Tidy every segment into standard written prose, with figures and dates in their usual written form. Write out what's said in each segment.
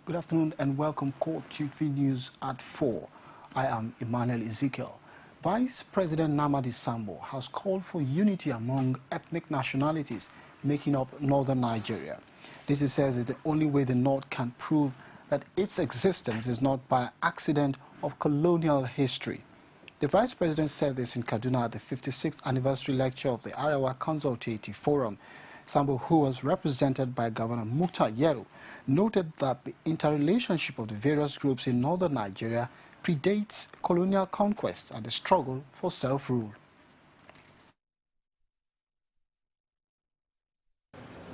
Good afternoon and welcome CoreTV News at 4. I am Emmanuel Ezekiel. Vice President Namadi Sambo has called for unity among ethnic nationalities making up northern Nigeria. This, he says, is the only way the North can prove that its existence is not by accident of colonial history. The Vice President said this in Kaduna at the 56th anniversary lecture of the Arewa Consultative Forum. Sambo, who was represented by Governor Muta Yero, noted that the interrelationship of the various groups in northern Nigeria predates colonial conquest and the struggle for self-rule.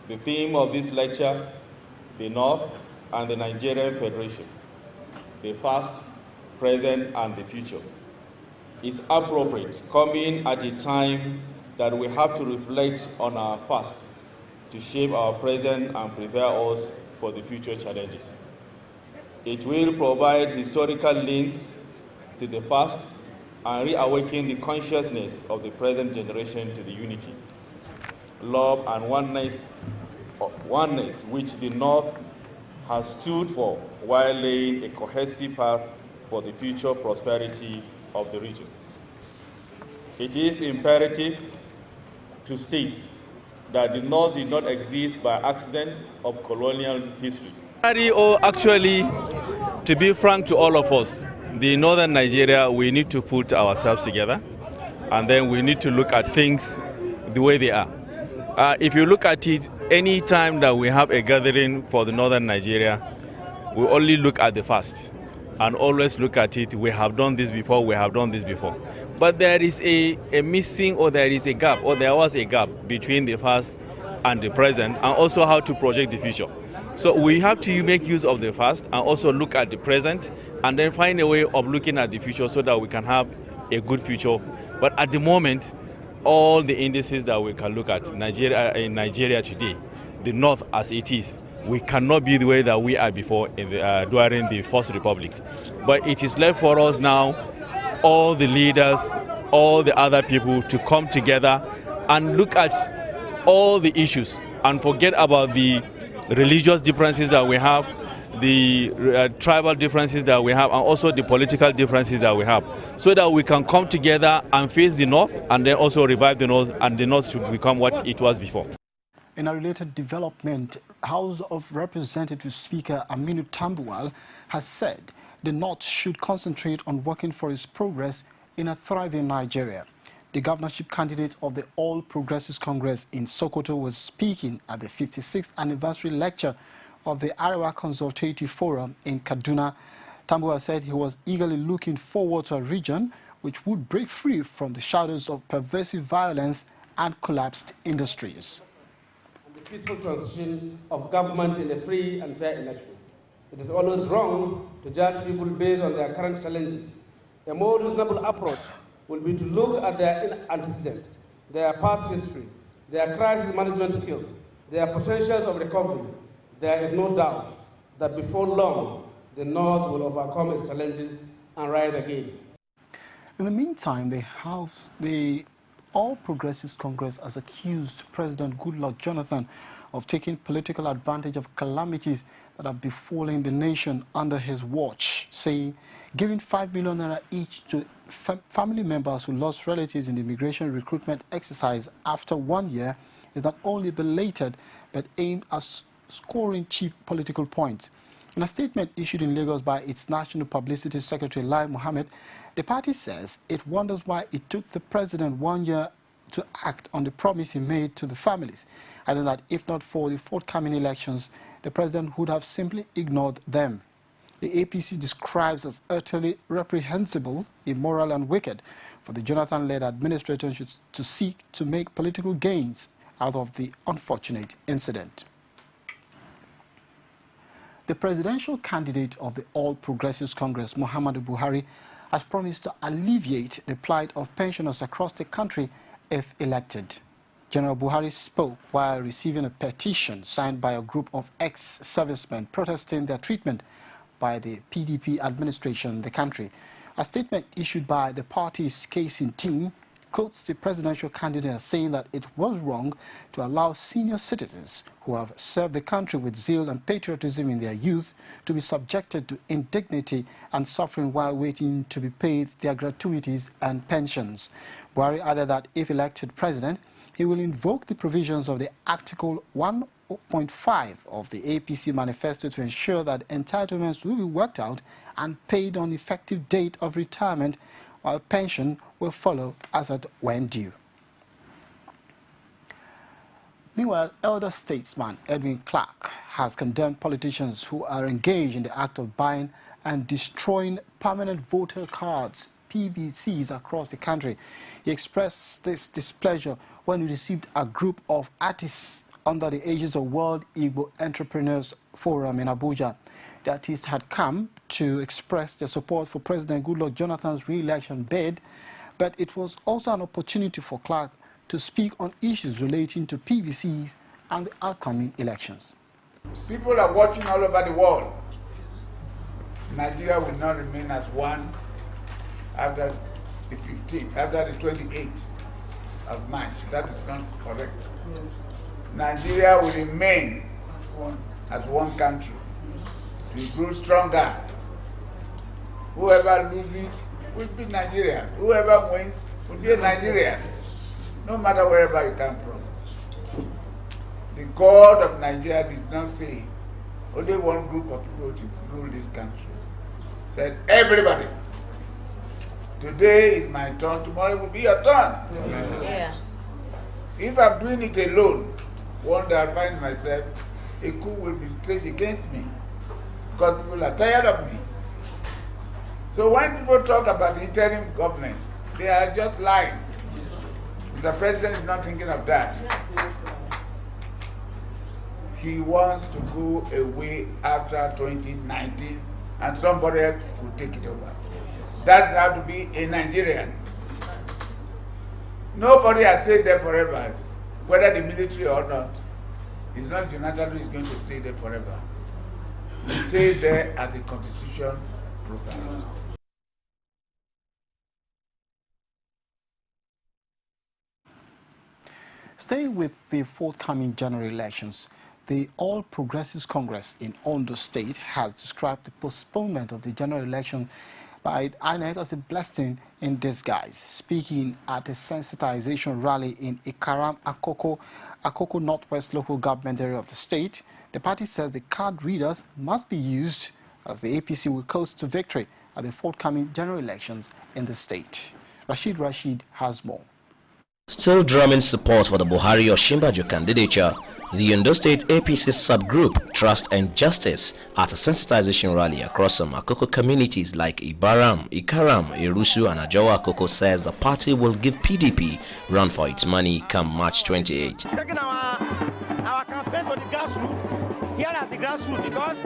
The theme of this lecture, the North and the Nigerian Federation, the past, present, and the future, is appropriate, coming at a time that we have to reflect on our past to shape our present and prepare us for the future challenges. It will provide historical links to the past and reawaken the consciousness of the present generation to the unity, love, and oneness which the North has stood for while laying a cohesive path for the future prosperity of the region. It is imperative to state that the North did not exist by accident of colonial history. Actually, to be frank to all of us, the northern Nigeria, we need to put ourselves together, and then we need to look at things the way they are. If you look at it, any time that we have a gathering for the northern Nigeria, we only look at the past and always look at it, we have done this before, we have done this before. But there is a missing, or there is a gap, or there was a gap between the past and the present, and also how to project the future. So we have to make use of the past and also look at the present, and then find a way of looking at the future so that we can have a good future. But at the moment, all the indices that we can look at in Nigeria today, the North as it is, we cannot be the way that we are before during the First Republic. But it is left for us now, all the leaders, all the other people, to come together and look at all the issues and forget about the religious differences that we have, the tribal differences that we have, and also the political differences that we have, so that we can come together and face the North and then also revive the North, and the North should become what it was before. In a related development, House of Representatives Speaker Aminu Tambuwal has said the North should concentrate on working for its progress in a thriving Nigeria. The governorship candidate of the All Progressives Congress in Sokoto was speaking at the 56th anniversary lecture of the Arewa Consultative Forum in Kaduna. Tambuwal said he was eagerly looking forward to a region which would break free from the shadows of pervasive violence and collapsed industries. The peaceful transition of government in a free and fair election. It is always wrong to judge people based on their current challenges. A more reasonable approach will be to look at their antecedents, their past history, their crisis management skills, their potentials of recovery. There is no doubt that before long, the North will overcome its challenges and rise again. In the meantime, the All Progressives Congress has accused President Goodluck Jonathan of taking political advantage of calamities that are befalling the nation under his watch, saying giving 5 million naira each to family members who lost relatives in the immigration recruitment exercise after 1 year is not only belated but aimed at scoring cheap political points. In a statement issued in Lagos by its National Publicity Secretary Lai Mohammed, the party says it wonders why it took the president 1 year to act on the promise he made to the families, adding that if not for the forthcoming elections, the president would have simply ignored them. The APC describes as utterly reprehensible, immoral and wicked for the Jonathan-led administration to seek to make political gains out of the unfortunate incident. The presidential candidate of the All Progressives Congress, Muhammadu Buhari, has promised to alleviate the plight of pensioners across the country if elected. General Buhari spoke while receiving a petition signed by a group of ex-servicemen protesting their treatment by the PDP administration in the country. A statement issued by the party's casing team quotes the presidential candidate as saying that it was wrong to allow senior citizens who have served the country with zeal and patriotism in their youth to be subjected to indignity and suffering while waiting to be paid their gratuities and pensions. Buhari added that if elected president, he will invoke the provisions of the Article 1.5 of the APC manifesto to ensure that entitlements will be worked out and paid on effective date of retirement, while pension will follow as at when due. Meanwhile, elder statesman Edwin Clark has condemned politicians who are engaged in the act of buying and destroying permanent voter cards, PVCs, across the country. He expressed this displeasure when he received a group of artists under the aegis of World Igbo Entrepreneurs Forum in Abuja. The artists had come to express their support for President Goodluck Jonathan's re-election bid, but it was also an opportunity for Clark to speak on issues relating to PVCs and the upcoming elections. People are watching all over the world. Nigeria will not remain as one after the 15th, after the 28th of March. That is not correct. Yes. Nigeria will remain as one country. We grow stronger. Whoever loses will be Nigerian. Whoever wins will be a Nigerian, no matter wherever you come from. The God of Nigeria did not say only one group of people to rule this country. He said everybody. Today is my turn, tomorrow will be your turn. Yeah. If I'm doing it alone, one day I'll find myself, a coup will be staged against me, because people are tired of me. So when people talk about the interim government, they are just lying. Mr. President is not thinking of that. He wants to go away after 2019 and somebody else will take it over. That's how to be a Nigerian. Nobody has stayed there forever, whether the military or not. It's not Jonathan who is going to stay there forever. He stayed there as the constitution provides. Staying with the forthcoming general elections, the All Progressives Congress in Ondo State has described the postponement of the general election by INEC as a blessing in disguise. Speaking at a sensitization rally in Ikaram, Akoko Northwest local government area of the state, the party says the card readers must be used as the APC will coast to victory at the forthcoming general elections in the state. Rashid has more. Still drumming support for the Buhari Osinbajo candidature, the Ondo State APC subgroup Trust and Justice at a sensitization rally across some Akoko communities like Ibaram, Ikaram, Irusu and Ajawa Akoko says the party will give PDP run for its money come March 28. Taking our campaign to the grassroots, here at the grassroots, because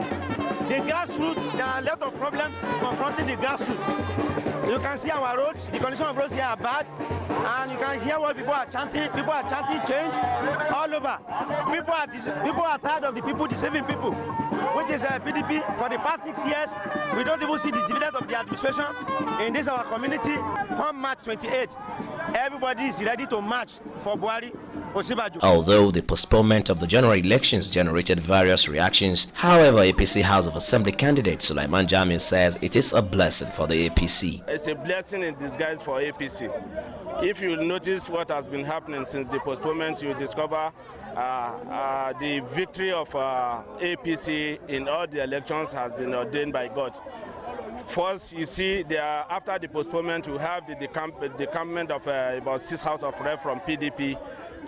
the grassroots, there are a lot of problems confronting the grassroots. You can see our roads, the condition of roads here are bad, and you can hear what people are chanting. People are chanting change all over. People are tired of the people deceiving people, which is PDP. For the past 6 years, we don't even see the dividends of the administration in this our community. Come March 28th, everybody is ready to march for Buhari. Although the postponement of the general elections generated various reactions, however, APC House of Assembly candidate Sulaiman Jami says it is a blessing for the APC. It's a blessing in disguise for APC. If you notice what has been happening since the postponement, you discover the victory of APC in all the elections has been ordained by God. First, you see, after the postponement, we have the decampment of about 6 House of Rep from PDP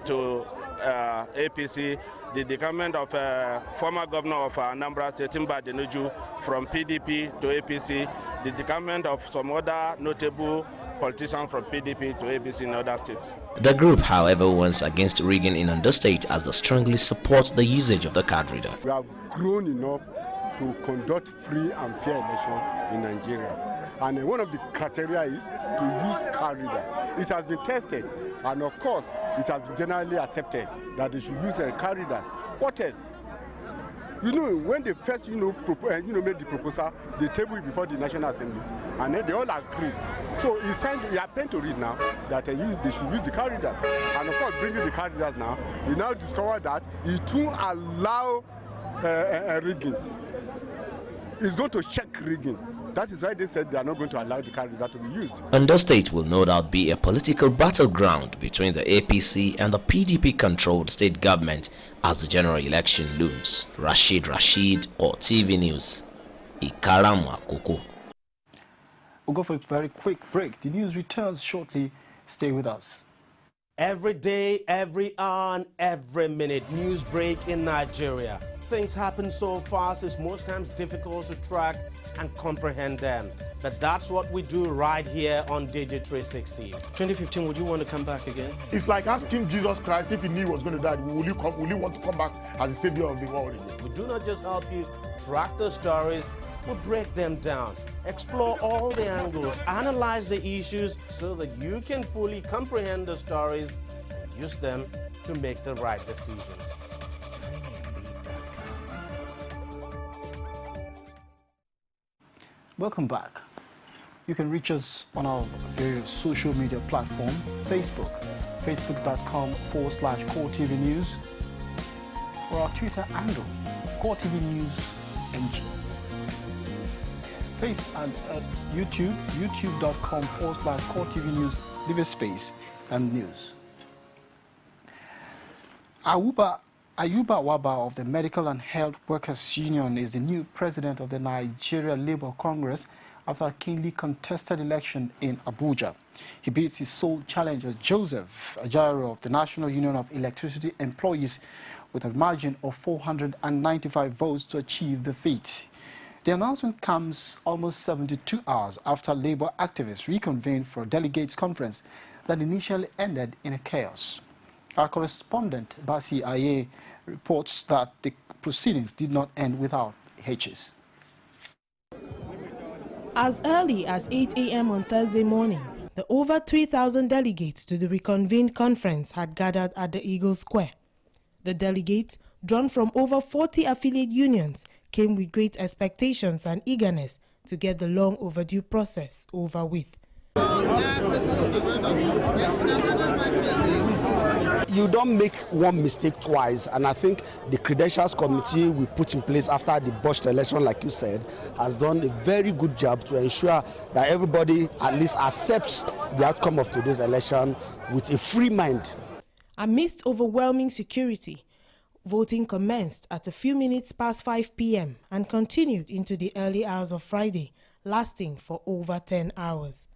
to APC, the decampment of former governor of Anambra State, Timba Denuju, from PDP to APC, the decampment of some other notable politicians from PDP to APC in other states. The group, however, warns against rigging in Ondo State as they strongly support the usage of the card reader. We have grown enough to conduct free and fair election in Nigeria. And one of the criteria is to use card reader. It has been tested, and of course, it has been generally accepted that they should use a card reader. What else? You know, when they first, made the proposal, they tabled it before the National Assembly, and then they all agreed. So he happened to read now that they should use the car readers. And of course, bringing the car readers now, he now discovered that it won't allow rigging. It's going to check rigging. That is why they said they are not going to allow the car reader to be used. Ondo State will no doubt be a political battleground between the APC and the PDP-controlled state government as the general election looms. Rashid, CoreTV News, Ikaramu Akoko. We'll go for a very quick break. The news returns shortly. Stay with us. Every day, every hour, and every minute, news break in Nigeria. Things happen so fast, it's most times difficult to track and comprehend them. But that's what we do right here on Digit 360. 2015, would you want to come back again? It's like asking Jesus Christ if he knew he was going to die, will you want to come back as the savior of the world again? We do not just help you track the stories, we break them down, explore all the angles, analyze the issues so that you can fully comprehend the stories and use them to make the right decisions. Welcome back. You can reach us on our various social media platform, Facebook, facebook.com/CoreTV News, or our Twitter handle, CoreTV News NG. And YouTube, youtube.com/CoreTV News, leave a space and news. Ayuba Waba of the Medical and Health Workers Union is the new president of the Nigeria Labour Congress after a keenly contested election in Abuja. He beats his sole challenger, Joseph Ajaero of the National Union of Electricity Employees, with a margin of 495 votes to achieve the feat. The announcement comes almost 72 hours after Labour activists reconvened for a delegates conference that initially ended in a chaos. Our correspondent, Basi Aye, reports that the proceedings did not end without hitches. As early as 8 a.m. on Thursday morning, the over 3,000 delegates to the reconvened conference had gathered at the Eagle Square. The delegates, drawn from over 40 affiliate unions, came with great expectations and eagerness to get the long overdue process over with. You don't make one mistake twice, and I think the credentials committee we put in place after the botched election, like you said, has done a very good job to ensure that everybody at least accepts the outcome of today's election with a free mind. Amidst overwhelming security, voting commenced at a few minutes past 5 p.m. and continued into the early hours of Friday, lasting for over 10 hours.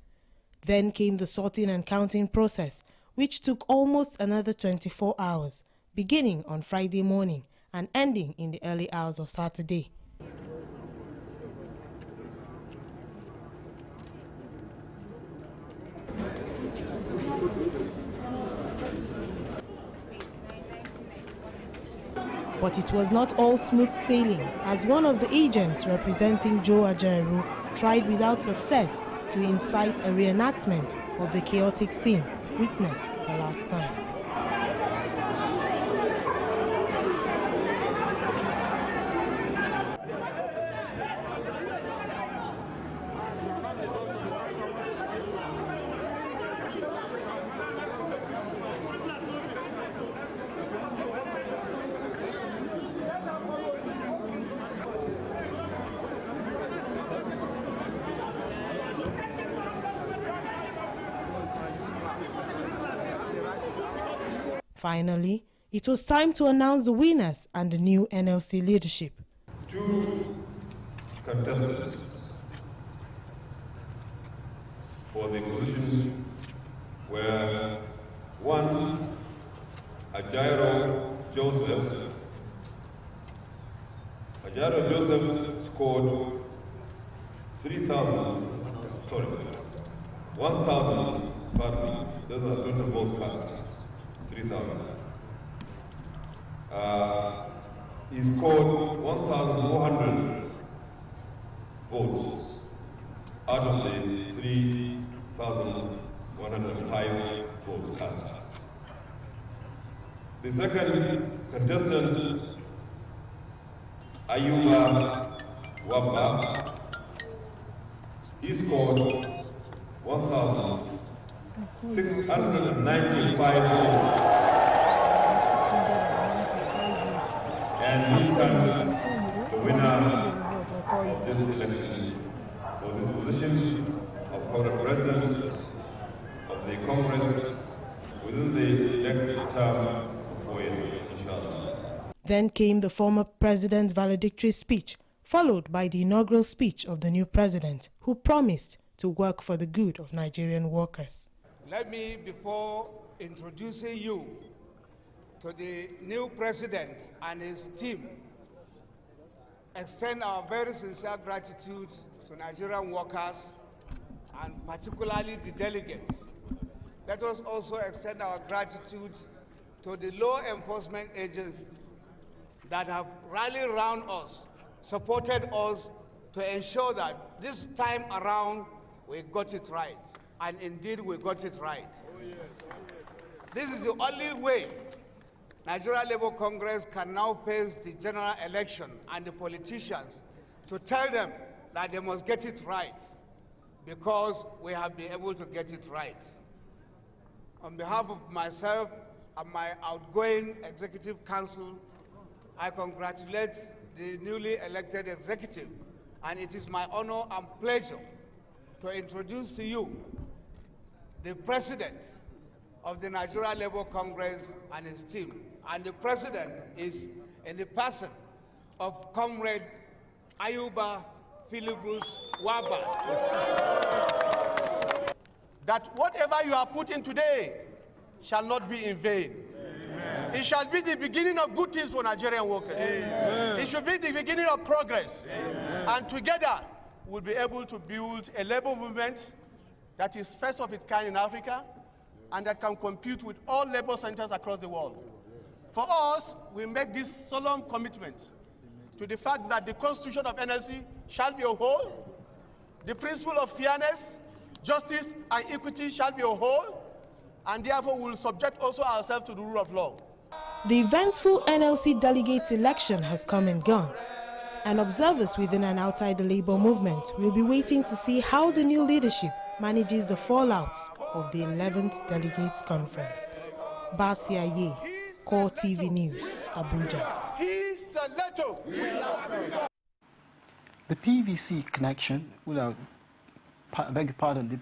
Then came the sorting and counting process, which took almost another 24 hours, beginning on Friday morning and ending in the early hours of Saturday. But it was not all smooth sailing, as one of the agents representing Joe Ajaero tried without success to incite a reenactment of the chaotic scene witnessed the last time. Finally, it was time to announce the winners and the new NLC leadership. Two contestants for the position were one, Ajaero Joseph. Ajaero Joseph scored 1,000, pardon me, those are total votes cast. 3,000. He scored 1,400 votes out of the 3,105 votes cast. The second contestant Ayuba Wabba. He scored 1,695 votes. And he stands the winner of this election for this position of President of the Congress within the next term of 4 years, inshallah. Then came the former president's valedictory speech, followed by the inaugural speech of the new president, who promised to work for the good of Nigerian workers. Let me, before introducing you to the new president and his team, extend our very sincere gratitude to Nigerian workers and particularly the delegates. Let us also extend our gratitude to the law enforcement agencies that have rallied around us, supported us to ensure that this time around we got it right. And indeed we got it right. This is the only way Nigeria Labour Congress can now face the general election and the politicians to tell them that they must get it right, because we have been able to get it right. On behalf of myself and my outgoing Executive Council, I congratulate the newly elected executive, and it is my honor and pleasure to introduce to you the president of the Nigeria Labour Congress and his team. And the president is in the person of Comrade Ayuba Philibus Waba. That whatever you are putting today shall not be in vain. Amen. It shall be the beginning of good things for Nigerian workers. Amen. It should be the beginning of progress. Amen. And together we'll be able to build a labor movement that is first of its kind in Africa and that can compete with all labor centers across the world. For us, we make this solemn commitment to the fact that the Constitution of NLC shall be a whole, the principle of fairness, justice, and equity shall be a whole, and therefore we will subject also ourselves to the rule of law. The eventful NLC delegates election has come and gone, and observers within and outside the labor movement will be waiting to see how the new leadership manages the fallouts of the 11th Delegates Conference. Basia Ye, CoreTV News, Abuja. The PVC connection, the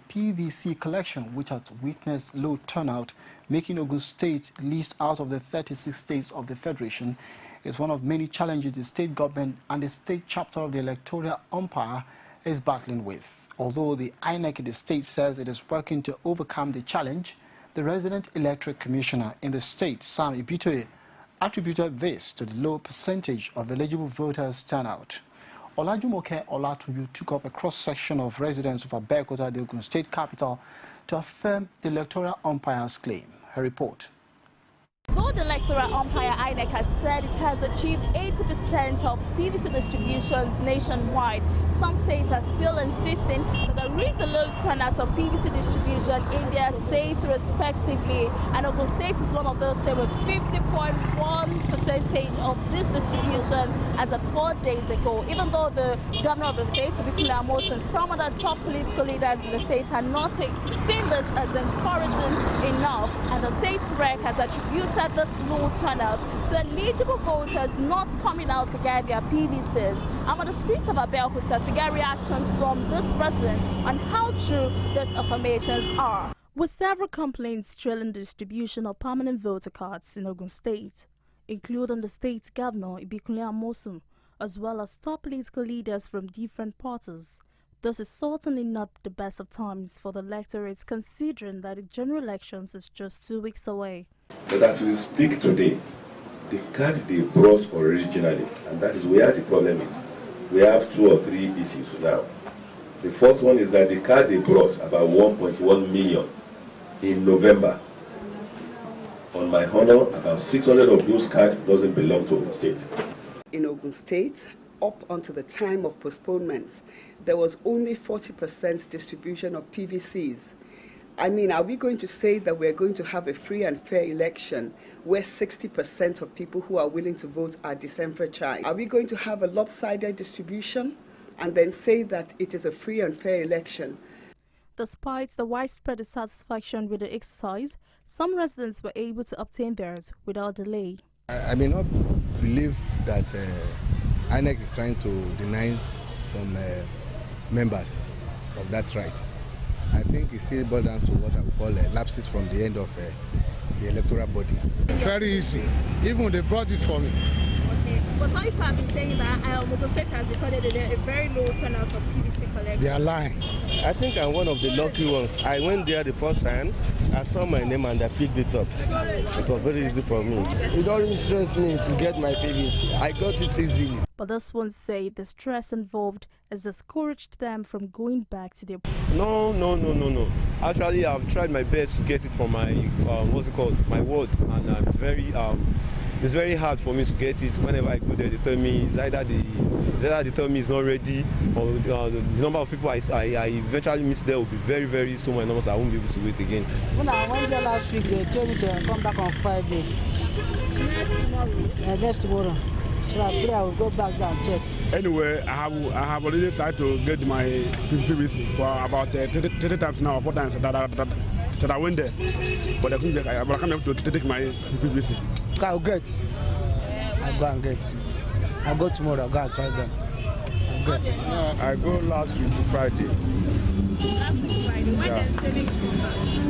PVC collection, which has witnessed low turnout, making Ogun State least out of the 36 states of the Federation, is one of many challenges the state government and the state chapter of the electoral umpire is battling with. Although the INEC in the state says it is working to overcome the challenge, the resident electoral commissioner in the state, Sam Ibitoye, attributed this to the low percentage of eligible voters turnout. Olajumoke Olatunju took up a cross-section of residents of Abeokuta, the Ogun State capital, to affirm the electoral umpire's claim. Her report. Though the electoral umpire INEC has said it has achieved 80% of PVC distributions nationwide, some states are still insisting that there is a low turnout of PVC distribution in their states respectively. And Ogun State is one of those states with 50.1% of this distribution as of 4 days ago. Even though the governor of the state, Abikunle Amosun, and some of the top political leaders in the state are not seen this as encouraging enough, and the state's rec has attributed this low turnout to eligible voters not coming out to get their PVCs. I'm on the streets of Abeokuta to get reactions from this resident on how true these affirmations are. With several complaints trailing the distribution of permanent voter cards in Ogun State, including the state governor Ibikunle Amosun, as well as top political leaders from different parties, this is certainly not the best of times for the electorate, considering that the general elections is just 2 weeks away. But as we speak today, the card they brought originally, and that is where the problem is. We have 2 or 3 issues now. The first one is that the card they brought, about 1.1 million in November. On my honor, about 600 of those cards doesn't belong to Ogun State. In Ogun State, up until the time of postponement, there was only 40% distribution of PVCs. I mean, are we going to say that we're going to have a free and fair election where 60% of people who are willing to vote are disenfranchised? Are we going to have a lopsided distribution and then say that it is a free and fair election? Despite the widespread dissatisfaction with the exercise, some residents were able to obtain theirs without delay. I may not believe that INEC is trying to deny some members of that right. I think it still boils down to what I would call lapses from the end of the electoral body. Very easy. Even they brought it for me. Okay. But some people have been saying that Ogun State has recorded a very low turnout of PVC collection. They are lying. I think I'm one of the lucky ones. I went there the first time, I saw my name and I picked it up. It was very easy for me. It don't stress me to get my PVC. I got it easily. But this one say the stress involved has discouraged them from going back to their... No. Actually, I've tried my best to get it from my, my ward. And it's very hard for me to get it. Whenever I go there, they tell me it's either they tell me it's not ready, or the number of people I eventually meet there will be very, very small numbers. I won't be able to wait again. When I went there last week, they told me to come back on Friday. Next tomorrow. So I pray I will go back there and check. Anyway, I have already tried to get my PVC for about 30 times now, 4 times that I went there. But I can't able to take my PVC. I'll get. I'll go and get. I'll go tomorrow. I'll go and try them. I'll get. I go last week Friday. Last week Friday. When there's saving?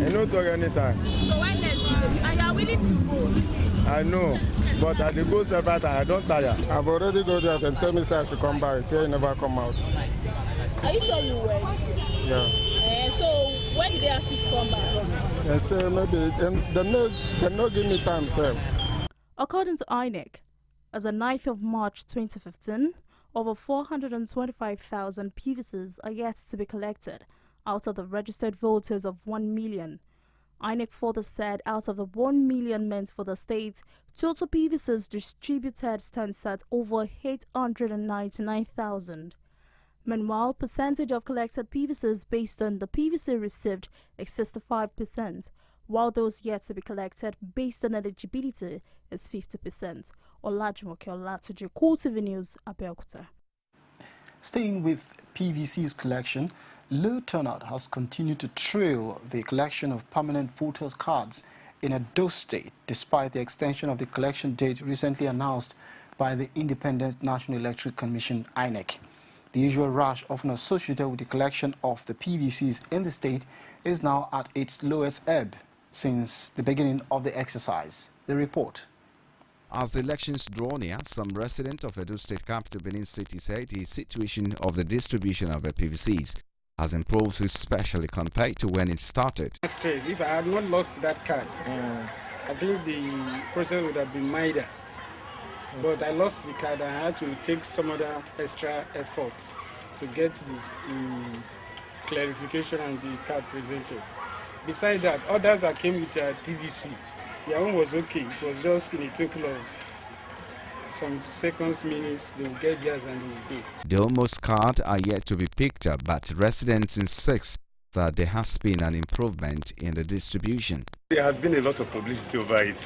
I don't talk anytime. So when there's and you are willing to go? I know. But I go several times, I don't tire. I've already go there and tell me say I should come back. Say I never come out. Are you sure you went? Yeah. So when did they ask you to come back? They say maybe they no give me time, sir. According to INEC, as of 9th of March 2015, over 425,000 PVCs are yet to be collected out of the registered voters of 1 million. INEC further said out of the 1 million meant for the state, total PVCs distributed stands at over 899,000. Meanwhile, percentage of collected PVCs based on the PVC received is 65%, while those yet to be collected based on eligibility is 50%. Olajumoke Olatuji, CoreTV News, Abeokuta. Staying with PVC's collection, low turnout has continued to trail the collection of permanent voters' cards in Edo State, despite the extension of the collection date recently announced by the Independent National Electoral Commission, INEC. The usual rush often associated with the collection of the PVCs in the state is now at its lowest ebb since the beginning of the exercise. The report. As the elections draw near, some resident of Edo State capital Benin City said the situation of the distribution of the PVCs has improved, especially compared to when it started. If I had not lost that card, I think the process would have been milder. But I lost the card and I had to take some other extra effort to get the clarification and the card presented. Besides that, others that came with TVC, their own was okay. It was just in a twinkle of some seconds, minutes, they will get theirs and they will go. The almost card are yet to be picked up, but residents insist that there has been an improvement in the distribution. There has been a lot of publicity over it.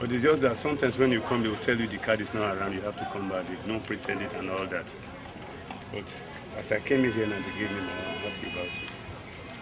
But it's just that sometimes when you come, they will tell you the card is not around, you have to come back. They've not pretended and all that. But as I came in here and they gave me more, I'm happy about it.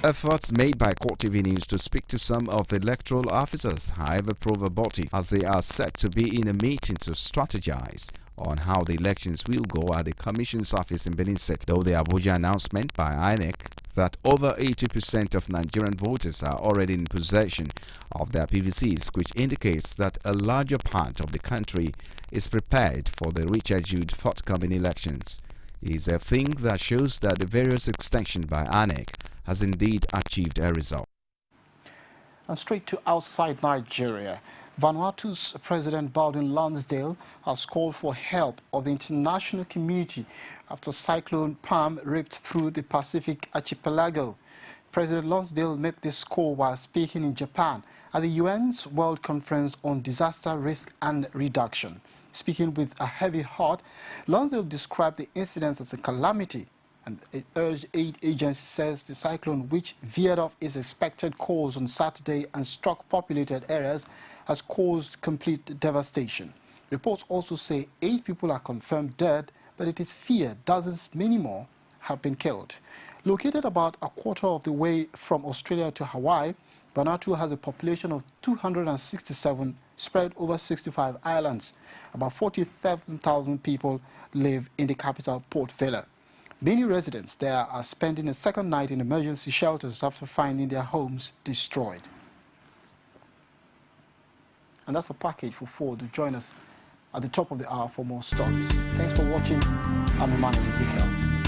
Efforts made by CoreTV News to speak to some of the electoral officers, however, prove abortive, as they are set to be in a meeting to strategize on how the elections will go at the Commission's office in Benin City. Though the Abuja announcement by INEC that over 80% of Nigerian voters are already in possession of their PVCs, which indicates that a larger part of the country is prepared for the rescheduled forthcoming elections, is a thing that shows that the various extension by INEC has indeed achieved a result. And straight to outside Nigeria, Vanuatu's President Baldwin Lonsdale has called for help of the international community after Cyclone Pam ripped through the Pacific archipelago. President Lonsdale made this call while speaking in Japan at the UN's World Conference on Disaster Risk and Reduction. Speaking with a heavy heart, Lonsdale described the incident as a calamity And it urged aid agency says the cyclone, which veered off its expected course on Saturday and struck populated areas, has caused complete devastation. Reports also say 8 people are confirmed dead, but it is feared dozens, many more, have been killed. Located about a quarter of the way from Australia to Hawaii, Vanuatu has a population of 267 spread over 65 islands. About 47,000 people live in the capital, Port Vila. Many residents there are spending a second night in emergency shelters after finding their homes destroyed. And that's a package for 4 to join us at the top of the hour for more stories. Thanks for watching. I'm Emmanuel Ezekiel.